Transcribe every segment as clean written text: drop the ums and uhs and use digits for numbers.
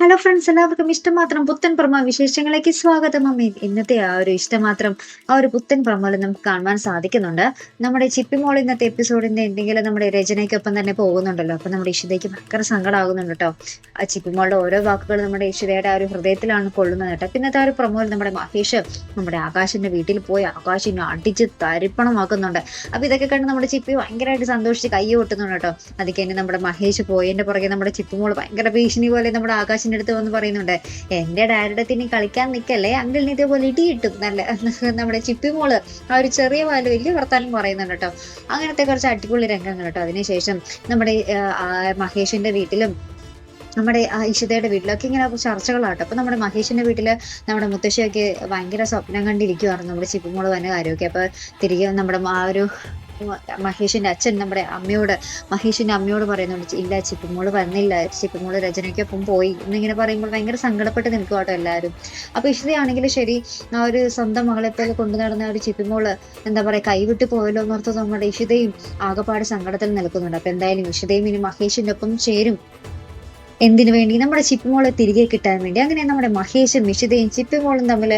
Hello friends, എല്ലാവർക്കും ഇഷ്ടമാത്രം പുത്തൻ promo വിശേഷങ്ങളിലേക്ക് സ്വാഗതം. അമ്മേ, ഇന്നത്തെ ആ ഒരു ഇഷ്ടമാത്രം ആ ഒരു പുത്തൻ പ്രമോയിൽ നമുക്ക് കാണുവാൻ സാധിക്കുന്നുണ്ട്. നമ്മുടെ ചിപ്പിമോൾ ഇന്നത്തെ എപ്പിസോഡിന്റെ എന്തെങ്കിലും നമ്മുടെ രചനയ്ക്കൊപ്പം തന്നെ പോകുന്നുണ്ടല്ലോ. അപ്പൊ നമ്മുടെ ഇഷിതയ്ക്ക് ഭയങ്കര സങ്കടമാകുന്നുണ്ട് കേട്ടോ. ആ ചിപ്പിമോളുടെ ഓരോ വാക്കുകൾ നമ്മുടെ ഇഷിതയുടെ ആ ഒരു ഹൃദയത്തിലാണ് കൊള്ളുന്നത് കേട്ടോ. പിന്നത്തെ ആ ഒരു പ്രമോയിൽ നമ്മുടെ മഹേഷ് നമ്മുടെ ആകാശിന്റെ വീട്ടിൽ പോയി ആകാശിനെ അടിച്ച് തരിപ്പണമാക്കുന്നുണ്ട്. അപ്പൊ ഇതൊക്കെ കണ്ട് നമ്മുടെ ചിപ്പി ഭയങ്കരമായിട്ട് സന്തോഷിച്ച് കൈ കൊട്ടുന്നുണ്ട് കേട്ടോ. അതിക്ക് തന്നെ നമ്മുടെ മഹേഷ് പോയതിന്റെ പുറകെ നമ്മുടെ ചിപ്പിമോൾ ഭയങ്കര ഭീഷണി പോലെ നമ്മുടെ ആകാശിന്റെ അടുത്ത് വന്ന് പറയുന്നുണ്ട്, എന്റെ ഡാഡിയുടെ അടുത്ത് ഇനി കളിക്കാൻ നിൽക്കല്ലേ, അങ്കിളിന് ഇതേപോലെ ഇടി കിട്ടും നല്ല. നമ്മുടെ ചിപ്പിമോള് ആ ഒരു ചെറിയ വാല് വലിയ വർത്താനം പറയുന്നുണ്ട് കേട്ടോ. അങ്ങനത്തെ കുറച്ച് അടിപൊളി രംഗങ്ങൾ കേട്ടോ. അതിനുശേഷം നമ്മുടെ മഹേഷിന്റെ വീട്ടിലും നമ്മുടെ ഇഷിതയുടെ വീട്ടിലൊക്കെ ഇങ്ങനെ ചർച്ചകളാട്ടോ. അപ്പൊ നമ്മുടെ മഹേഷിന്റെ വീട്ടില് നമ്മുടെ മുത്തശ്ശിയൊക്കെ ഭയങ്കര സ്വപ്നം കണ്ടിരിക്കുവായിരുന്നു നമ്മുടെ ചിപ്പിമോള് വന്ന കാര്യമൊക്കെ. അപ്പൊ തിരികെ നമ്മുടെ ആ ഒരു മഹേഷിന്റെ അച്ഛൻ നമ്മുടെ മഹേഷിന്റെ അമ്മയോട് പറയുന്നുണ്ട്, ഇല്ല ചിപ്പിമോള് വന്നില്ല, ചിപ്പിമോള് രചനയ്ക്കൊപ്പം പോയി എന്നിങ്ങനെ പറയുമ്പോൾ ഭയങ്കര സങ്കടപ്പെട്ട് നിൽക്കും കേട്ടോ എല്ലാവരും. അപ്പൊ ഇഷിതയാണെങ്കിലും ശരി, ആ ഒരു സ്വന്തം മകളെ പോലെ കൊണ്ടു നടന്ന ഒരു ചിപ്പിമോള് എന്താ പറയാ കൈവിട്ട് പോയല്ലോ എന്നോർത്ത് നമ്മുടെ ഇഷിതയും ആകെപ്പാട് സങ്കടത്തിൽ നിൽക്കുന്നുണ്ട്. അപ്പൊ എന്തായാലും ഇഷിതയും ഇനി മഹേഷിന്റെ ഒപ്പം ചേരും. എന്തിനു വേണ്ടി? നമ്മുടെ ചിപ്പിമോളെ തിരികെ കിട്ടാൻ വേണ്ടി. അങ്ങനെ നമ്മുടെ മഹേഷും ഇഷിതയും ചിപ്പിമോളും തമ്മിൽ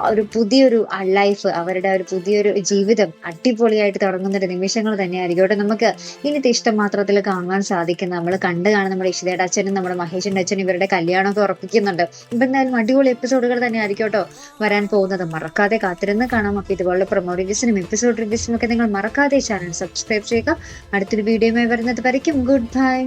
ഒരു പുതിയൊരു ലൈഫ്, അവരുടെ ഒരു പുതിയൊരു ജീവിതം അടിപൊളിയായിട്ട് തുടങ്ങുന്ന ഒരു നിമിഷങ്ങൾ തന്നെയായിരിക്കും കേട്ടോ. നമുക്ക് ഇന്നത്തെ ഇഷ്ടം മാത്രത്തിൽ കാണുവാൻ സാധിക്കുന്ന, നമ്മൾ കണ്ടു കാണുന്ന നമ്മുടെ ഇഷിതയുടെ അച്ഛനും നമ്മുടെ മഹേഷിന്റെ അച്ഛനും ഇവരുടെ കല്യാണമൊക്കെ ഉറപ്പിക്കുന്നുണ്ട്. ഇപ്പൊ എന്തായാലും അടിപൊളി എപ്പിസോഡുകൾ തന്നെ ആയിരിക്കും കേട്ടോ വരാൻ പോകുന്നത്. മറക്കാതെ കാത്തിരുന്ന് കാണാം. അപ്പൊ ഇതുപോലുള്ള പ്രൊമോ റിവ്യൂസിനും എപ്പിസോഡ് റിവ്യൂസിനും ഒക്കെ നിങ്ങൾ മറക്കാതെ ചാനൽ സബ്സ്ക്രൈബ് ചെയ്യുക. അടുത്തൊരു വീഡിയോയുമായി വരുന്നത് വരയ്ക്കും ഗുഡ് ബൈ.